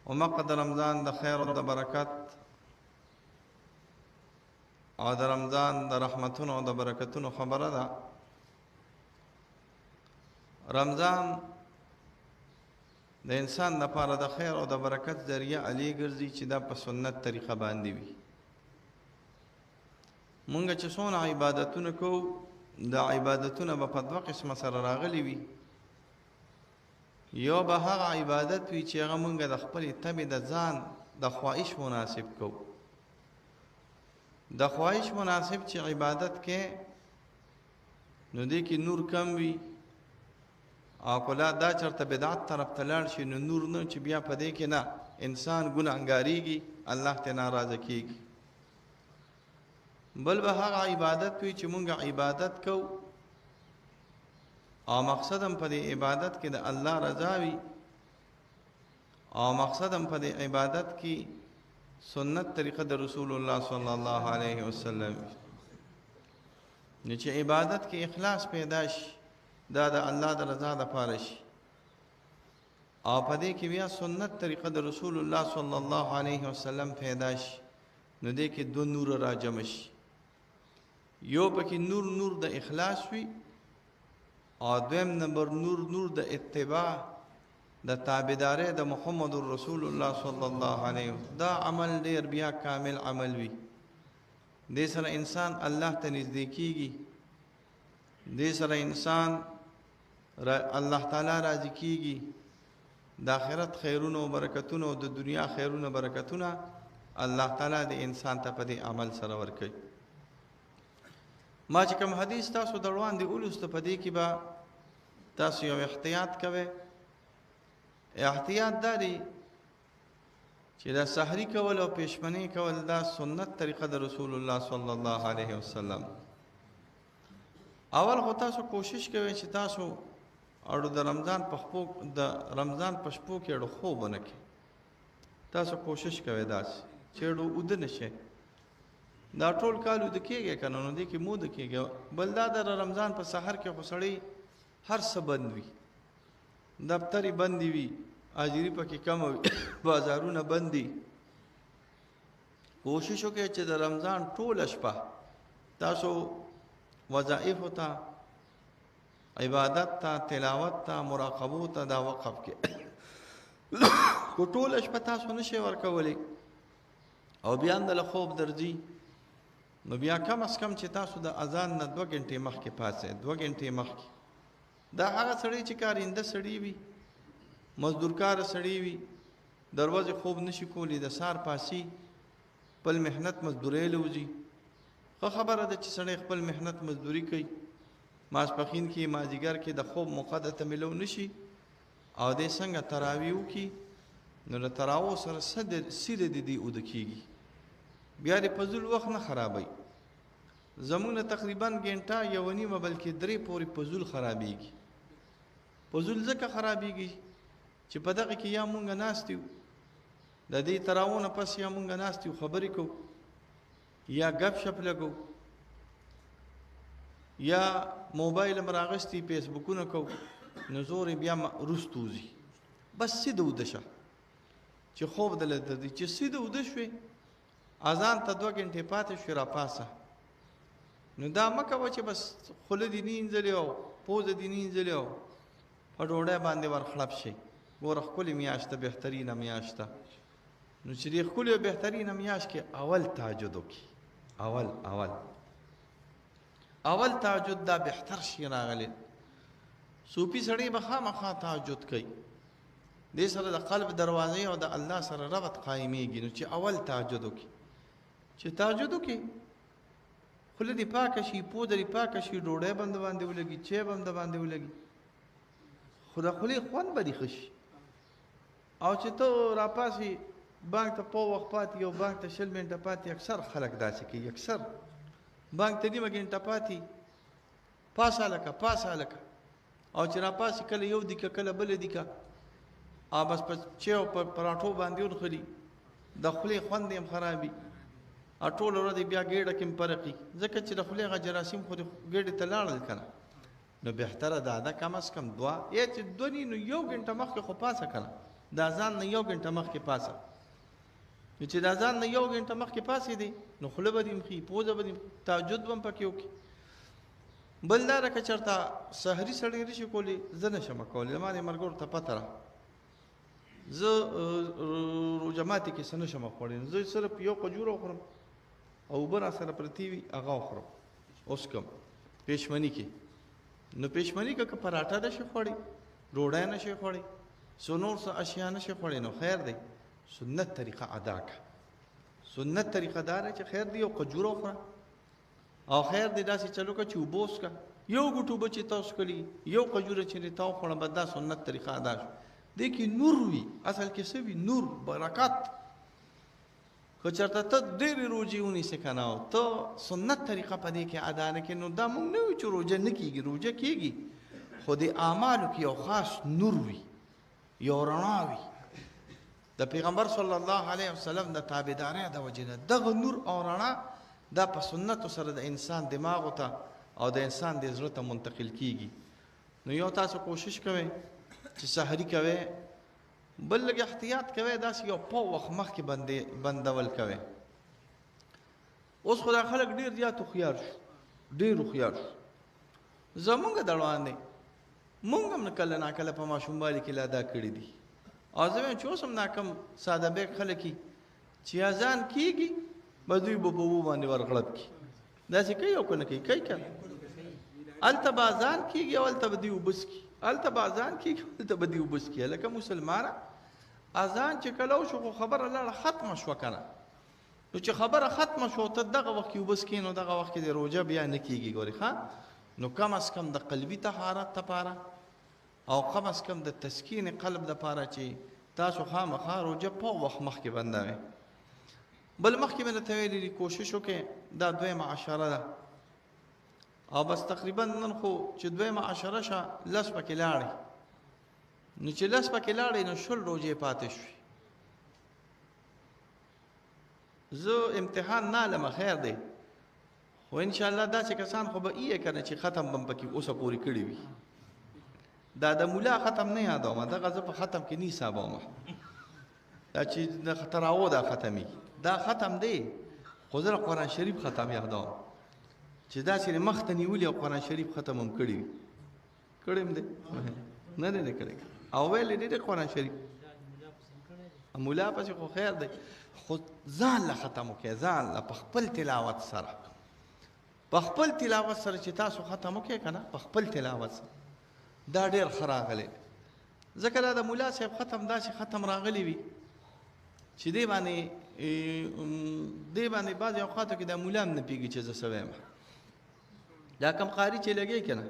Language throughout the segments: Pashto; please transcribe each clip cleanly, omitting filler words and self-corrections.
ومقه د رمضان د خیر او د برکت او د رمضان د رحمتونو او د برکتونو خبره ده. رمضان د انسان لپاره د خیر او د برکت ذریعہ علی ګرځي چې دا په سنت طریقه باندې وي. مونږ چې څونه عبادتونه کوو دا عبادتونه به په دوه قسمه سره راغلي وي. یو به هغه عبادت وي چې هغه مونږ د خپلې طبع د ځان د خواهش مناسب کوو. د خواهش مناسب چې عبادت کې نو دې کې نور کم وي او کله دا چرته بدعت طرف ته لاړ شي نو نور نه چې بیا په دې کې نه انسان ګناهګاریږي، الله ته ناراضه کیږي. بل به هغه عبادت وي چې مونږ عبادت کوو او مقصد هم په دې عبادت کې د الله رضا وي او مقصد هم په دې عبادت کې سنت طریقه د رسول الله صلی الله علیه وسلم. نو چې عبادت کې اخلاص پیدا شي دا د الله د رضا لپاره شي او په دې کې بیا سنت طریقه د رسول الله صلی الله علیه وسلم پیدا شي نو دې کې دو نور راجم شي. یو پکې نور د اخلاص وي او دویم نمبر نور د اتباع د تابعداري د محمد رسول الله صلی الله علیه وسلم. دا عمل ډیر بیا کامل عمل وي. دې سره انسان الله ته نږدې کیږي، دې سره انسان الله تعالی راضي کیږي. د آخرت خیرونه او برکتونه او د دنیا خیرونه برکتونه الله تعالی د انسان ته په دې عمل سره ورکوي. ما چې کوم حدیث تاسو دروان دی اولسته په دې کې به تاسو یو احتیاط کوئ. احتیاط دا دی چې دا سحری کول او پیشمنی کول دا سنت طریقه د رسول الله صلی الله علیه وسلم. اول خو تاسو کوشش کوئ چې تاسو اړو د رمضان په شپو کې اړو خوب نه کړئ. تاسو کوشش کوئ داسې چې اړو اوده نشئ. دا ټول کال اوده کېږي که نه نو دې کې موده کېږي. بل دا د رمضان په سحر کې خو سړی هر څه بند وي، دفترې بندې وي، اجري پکې کم وي، بازارونه بند دي. کوشش وکړئ چې د رمضان ټوله شپه تاسو وظایفو ته، عبادت ته، تلاوت ته، مراقبو ته دا وقف کې. کو ټوله شپه تاسو نشئ ورکولی او بیا اندله خوب درځي نو بیا کم از کم چې تاسو د اذان نه 2 غنټې مخکې پاڅئ. 2 غنټې مخکې. دا هغه سړی چې کارنده سړی وي، مزدورکار سړی وي، دروازه خوب نشي کولی، د سار پاسي خپل محنت مزدوري لوځي. خو خبره ده چې سړی خپل محنت مزدوري کوي، ماسپخین کې مازیګر کې د خوب موقع ته ملو نشي او دې څنګه تراویح وکړي نو د تراویح سره سیده د دې اوده کېږي. بیا د فضول وخت نه خرابوي. زمونه تقریبا ګنټه یو نیمه بلکې 3 پورې فضول خرابېږي. فضول ځکه خرابېږي چې په دغه کې یا مونږ ناست یو د دې تراویح نه پس یا مونږ ناست یو خبرې کوو یا ګپ شپ لګو یا موبایل مراغستی فیسبوکونه کوو نو زور بیا وروسته وځي. بس سیده اوده شه چې خوب دله درځي. چې سیده اوده شوې اذان ته 2 غنټې پاتې شوې راپاسه نو دا مه کوه چې بس خوله دې نینځلې او پوزه دې نینځلې او په ډوډۍ باندې ورخړپ شي. ګوره ښکلې میاشت ده، بهترینه میاشت ده. نو چې دې ښکلې او بهترینه میاشت کې اول تهجد وکړي. اول تهجد دا بهتر شي راغلی. صوفي سړی به خامخا تهجد کوي، دې سره د قلب دروازې او د الله سره ربط قایمیږي. نو چې اول تهجد وکړي، چې تهجد وکړي خوله دې پاکه شي، پوزه دې پاکه شي، ډوډۍ به د باندې ولګي، چای به هم د باندې ولګي، خو د خولې خوند به دې ښه شي. او چې ته راپاسې بانک ته په وخت پاتې یو بانک ته 20 منټه پاتې، اکثر خلک داسې کوي. اکثر بانک ته نیمه غنټه پاتې پاسه لکه او چې راپاسې کله یو دیکه کله بل دیکه او بس په چای او په پراټو باندې ونښلي، د خولې خوند یې هم خرابي. ټول ورځ بیا ګېډه کې فرقي ځکه چې د خولې هغه جراثیم خو د ګېډې ته لاړل که نه. نو بهتره دا ده کم از کم 2 یا چې 2 نو 1 غنټه مخکې خو پاسه که نه د اذان نه 1 غنټه مخکې پاسه. چې د اذان نه 1 غنټه مخکې پاسې دی نو خوله به دې مخي، پوزه به دې تهجد به هم پکې وکړي. بل دا ده که چېرته سحري سړی نشي کولی، زه نشم کولی. زما دې ملګرو ته پته ده زه روژه ماتي کې څه نشم خوړی، زه صرف یو کجوره وخورم او اوبه راسره پرتې وي هغه وخورم. اوس کوم پېشمني کې نو پېشمني که پراټه نشي خوړی، ډوډۍ نشي خوړی، څو نور څه اشیا نشي خوړی، نو خیر دی سنت طریقه ادا کړه. سنت طریقه دا ده چې خیر دی یو کجوره وخوره او خیر دی داسې چلو که چې اوبه وڅښه، یو ګوټ اوبه چې تا وڅښلي، یو کجوره چې تا وخوړه، بس دا سنت طریقه ادا شو. دې کې نور وي، اصل کې څه وي؟ نور، برکت. که چېرته ته ډېرې روژې ونیسې که نه او ته سنت طریقه په دې کې ادا نه کړې، نو دا موږ نه وایو چې روژه نه کېږي، روژه کېږي، خو د اعمالو کې یو خاص نور وي، یو رڼا وي. د پیغمبر صلی الله علیه وسلم د تابعدارۍ د وجې نه دغه نور او رڼا دا په سنتو سره د انسان دماغو ته او د انسان د زړه ته منتقل کېږي. نو یو تاسو کوشش کوئ چې سحري کوئ، بل لږ احتیاط کوئ، داسې یو په وخت مخکې بندول کوئ. اوس خو دا خلک ډېر زیات هوښیار شو، ډېر هوښیار شو. زمونږ دړوان دی، مونږ هم کله ناکله په ماشوموالي کې لا دا کړي دي. او زه وایم چې اوس هم دا کم ساده بیک خلک چې اذان کېږي به دوی به په اوبو باندې ورغړپ کړي، داسې کوي او که نه کوي؟ کوي که نه؟ هلته به اذان کېږي او هلته به دوی اوبه څښي، هلته به اذان کېږي هلته به دوی اوبه څښي. لکه مسلمانه اذان چې کله وشو خو خبره لاړه ختمه شوه که نه، نو چې خبره ختمه شوه ته دغه وخت کې اوبه څښې، نو دغه وخت کې د روژه بیا نه کېږي. ګورې ښه، نو کم از کم د قلبي طهارت دپاره او کم از کم د تسکین قلب دپاره چې تاسو خامخا روژه په وخت مخکې بندوئ. بل مخکې مې درته ویلي دي کوشش وکړئ، دا 2 عشره ده او بس تقریبا نن خو چې 2 عشره شه 10 پکې لاړې، نو چې 10 پکې لاړې نو 20 روژې پاتې شوې. زه امتحان نه علمه، خیر دی، خو انشاءالله داسې کسان خو به ایه که نه چې ختم به م پکې اوسه پورې کړي وي. دا د مولا ختم نه یادومه، دغه زه په ختم کې نه حسابومه، دا چې د تراو دا ختمي دا ختم دی، خو زه قرآن شریف ختم یادوم چې داسې مخ ته نیولي او قرآن شریف ختم هم کړي وي. کړی هم دی؟ نه دی کړی او ویلی دی د قرآن شریف مولا پسې خو خیر دی، خو ځان له ختم وکړئ، ځان له په خپل تلاوت سره، په خپل تلاوت سره چې تاسو ختم وکړئ که نه، په خپل تلاوت سره دا ډېر ښه راغلی. ځکه دا د ملا صاحب ختم داسې ختم راغلی وي چې دې باندې بعضې اوقاتو کې دا ملا هم نه پوهېږي چې زه څه وایم. دا کم قاري چې لګی که نه،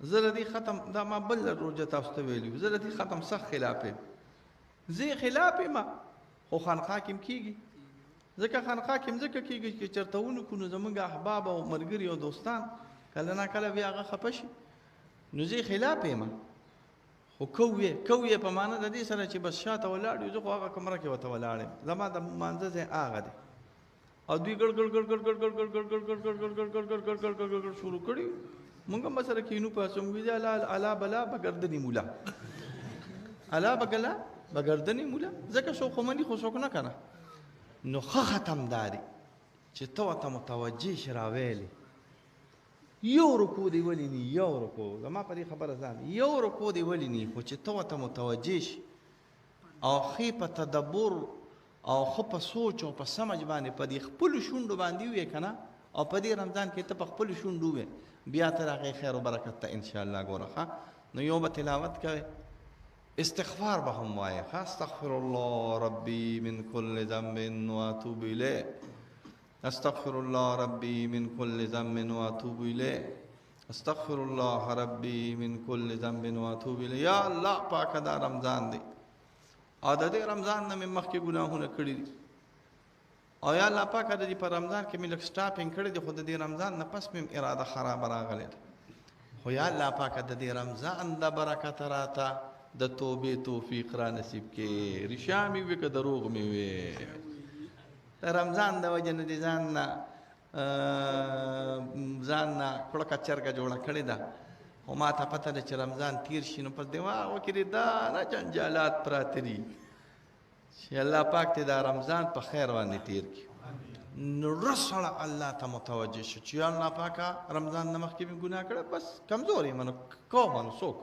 زه د دې ختم دا ما بل روژه تاسو ته ویلي، زه د دې ختم سخت خلاف یم. زه یې خلاف یم خو خانقاه کې هم کېږي، ځکه خانقاه کې هم ځکه کېږي چې چېرته ونکړو نو زموږ احباب او ملګري او دوستان کله نا کله بیا هغه خفه شي، نو زه خلاف یم. خو کوې په معنا د دې سره چې بس شاته ولاړ یو، زه خو هغه کمره کې ورته ولاړ یم، زما د مانځه ځای هغه دی او دوی ګړ ګړ ګړ ګړ ګړ ګړ ګړ ګړ ګړ ګړ ګړ ګړ ګړ ګړ ګړ ګړ ګړ ګړ شروع کړي. مونږ هم سره کینو په سم وی الا بلا بګردنی مولا، الا بګلا بګردنی مولا، ځکه شو خو مني خو څوک نه کنه. نو ښه ختم داري چې ته ورته متوجه شې راویلې، یو رکوع دی ولې نه، یو رکوع زما په دې خبره ځان، یو رکوع دی ولې نه، خو چې ته ورته متوجه شي او ښې په تدبر او ښه په سوچ او په سمج باندې په دې خپلو شونډو باندې ووایې که نه، او په دې رمضان کې ته په خپلو شونډو ووایې، بیا ته د هغې خیر و برکت ته انشاءالله ګوره ښه. نو یو به تلاوت کوئ، استغفار به هم وایې ښه، استغفر الله ربي من كل ذنب واتوب الیه، استغفر الله ربي من كل ذنب واتوب الیه، استغفر الله ربي من كل ذنب واتوب الیه. یا الله پاکه دا رمضان دی او د دې رمضان نه مې مخکې ګناهونه کړي دي، او یا الله پاکه د دې په رمضان کې مې لږ سټاپینګ کړی دی، خو د دې رمضان نه پس مې اراده خرابه راغلی ده، خو یا الله پاکه د دې رمضان د برکته راته د توبې توفیق را نصیب کې. رښتیا مې وي که دروغ مې وي، د رمضان د وجې نه دې ځان نه کړکه چرګه جوړه کړې ده خو ما ته پته ده چې رمضان تیر شي نو پس دماغ وکړي دا نه جنجالات پراته دي چې الله پاک ته دا رمضان په خیر باندې تیر کړي. نو رسړه الله ته متوجه شو چې الله پاکه رمضان نه مخکې مې ګناه کړی بس کمزور یم نو کوم نو څوک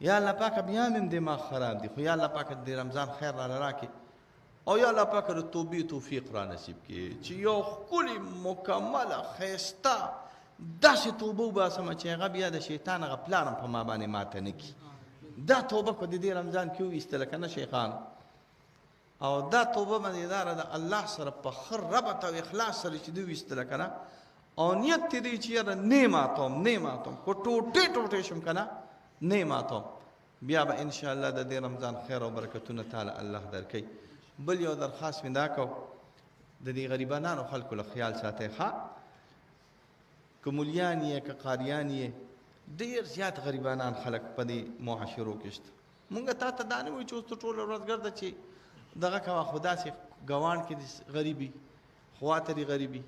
یا الله پاکه بیا مې دماغ خراب دي خو یا الله پاکه د رمضان خیر راله راکړي او یا الله پاکه د توبې توفیق را نصیب کړي چې یو ښکلې مکمله ښایسته داسې توبه وباسمه چې هغه بیا د شیطان هغه پلان هم په ما باندې ماته نه کړي. دا توبه په دې رمضان کې وویستله که نه شیخان او دا توبه مزیداره ده الله سره په ښه ربط او اخلاص سره چې دوی ویستله که نه او نیت دې دی چې یاره نه ماتوم کو ټوټې شم که نه نه ماتوم بیا به انشاءالله د دې رمضان خیر او برکتونه تعالی الله درکوي. بل یو درخواست مې دا کو د دې غریبانو خلکو له خیال ساتئ ښه که مولیان یې که قاریان یې ډېر زیات غریبانان خلک په دې معاشرو کې شته. مونږ تا ته دا نه وایو چې اوس ته ټوله ورځ ګرده چې دغه کوه خو داسې ګاونډ کې د غریبي خواته دې غریبي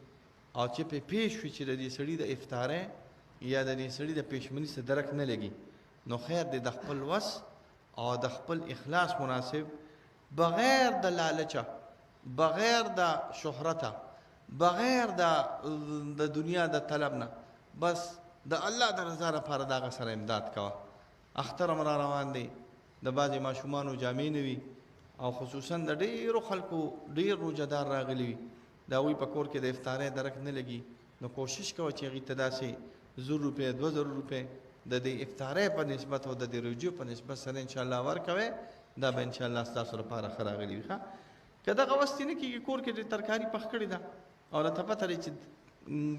او چې پې پیش وي چې د دې سړي د افطارۍ یا د دې سړي د پېشمني څه درک نه لګي نو خیر دی د خپل وس او د خپل اخلاص مناسب بغیر د لالچه بغیر د شهرته بغیر د دنیا د طلب نه بس د الله د رضا لپاره د هغه سره امداد کوه. اختر هم را روان دی د بعضې ماشومانو جامې نه وي او خصوصا د ډېرو خلکو ډېر روژهدار راغلي وي د هغوی په کور کې د افطارۍ درک نه لګي نو کوشش کوه چې هغوی ته داسې 1,000 روپۍ 2,000 روپۍ د دې افطارۍ په نسبت او د دې روژو په نسبت سره انشاءالله ورکوئ دا به انشاءالله ستاسو لپاره ښه راغلي وي. ښه که دغه وستې نه کېږي کور کې د ترکاري پخ کړې ده او راته پته دی چې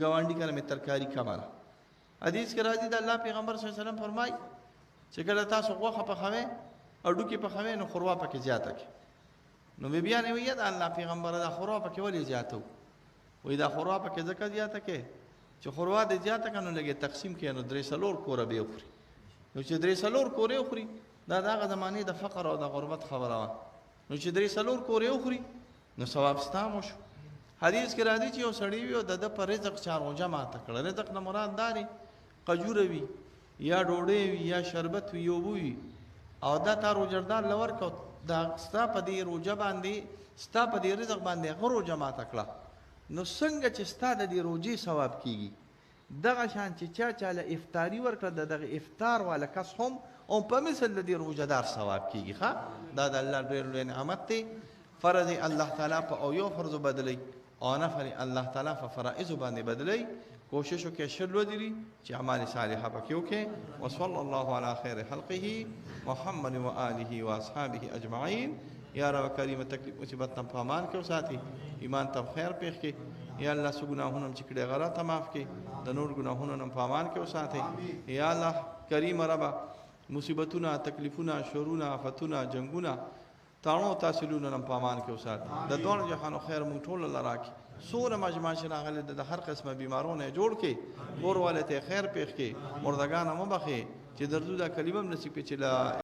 ګاونډي کله مې ترکاري کمه ده حدیث کې راځي د الله پیغمبر صلی الله علیه وسلم فرمایي چې کله تاسو غوښه پخوئ اډوکې پخوئ نو ښوروا پکې زیاته کړئ. نو بیا نه وایي د الله پیغمبره دا ښوروا پکې ولې زیاته وایي دا ښوروا پکې ځکه زیاته کړئ چې ښوروا دې زیاته کړه نو لږې تقسیم کړئ نو 3-4 کوره به یې وخوري نو چې 3-4 کورې وخوري دا د هغه زمانې د فقر او د غربت خبره وه نو چې 3-4 کورې وخوري نو ثواب ستا مو شو. حدیث کې راځي چې یو سړی وي او د ده په رزق 4 روژه ماته کړه. رزق نه مراد دا دی قجوره وي یا ډوډۍ وي یا شربت وي اوبه وي او دا تا روژهدار له ورکړه دا ستا په دې روژه باندې ستا په دې رزق باندې هغه روژه ماته کړه نو څنګه چې ستا د دې روژې ثواب کېږي دغه شان چې چا له افطاري ورکړه د دغه افطار والا کس هم او په مثل د دې روژهدار ثواب کېږي. ښه دا د الله ډېر لوی نعمت دی. فرض الله تعالی په او یو فرض بدلی او نفل الله تعالی په فرائض باندې بدلی کوشش وکړئ شل ودري چې اعمال صالحه پکې وکړئ. وصلی الله علی خیر خلقه محمد و آله و اصحابه اجمعین. یا رب کریم تکلیف مصیبت نه پامان کې وساتي ایمان ته خیر پېښ کړي یا الله څه ګناهونه چې کړي غلط معاف کړي د نور ګناهونو نه پامان کې وساتي یا الله کریم رب مصیبتونه تکلیفونه شرونه آفتونه جنگونه تاڼو تحصیلونه نه پامان کې وساتي د دوه جهانو خیر مونږ ټول الله راکړي. سوره مجمع چې راغلي د هر قسمه بیمارونه جوړ کړي کور والے ته خیر پېښ کړي مردگان هم بخي چې دردو دا کلمه نصیب کړي چې